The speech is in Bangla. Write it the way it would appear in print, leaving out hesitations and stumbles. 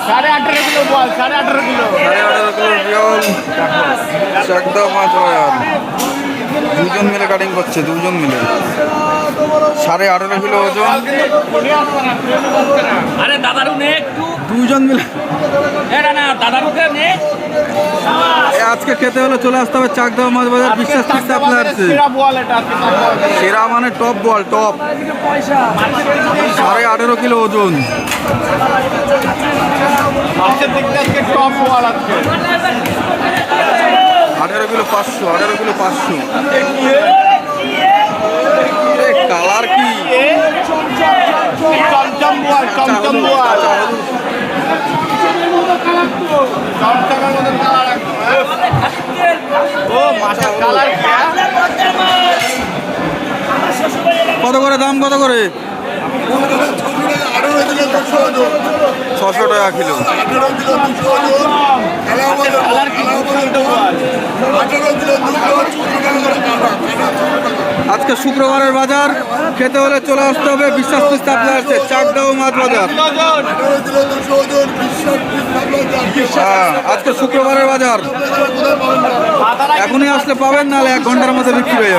সাড়ে 18 কিলো বল, 18.5 কিলো। 18.5 কিলো বিয়ল চাকদা মাছ বাজার। দুজন মিলে কাটিং করছে, দুজন মিলে 18.5 কিলো ওজন। আরে দাদারু নে একটু, দুজন মিলে এটা না দাদারুকে নে। আজকে খেতে হলে চলে আসতে হবে চাকদা মাছ বাজার। বিশ্বাস করতে আপনার সেরা বল এটা আজকে top বল। সেরা মানে টপ বল, টপ 18.5 কিলো ওজন। মাছের দিক থেকে আজকে top বল আজকে। 18 কিলো 500, 18 কিলো 500। কালার কি চমচম বল, চমচম বল। চমচমের মতন কালার একদম। ও মাছের কালার কি? কত করে দাম, কত করে? 600 টাকা কিলো। কালার কি? বল। আজকে শুক্রবারের বাজার, খেতে হলে চলে আসতে হবে বিশ্বাস করতে আপনার চাকদা মাছ বাজার। হ্যাঁ, আজকে শুক্রবারের বাজার। এখনই আসলে পাবেন, নাহলে 1 ঘন্টার মধ্যে বিক্রি হয়ে যাবে।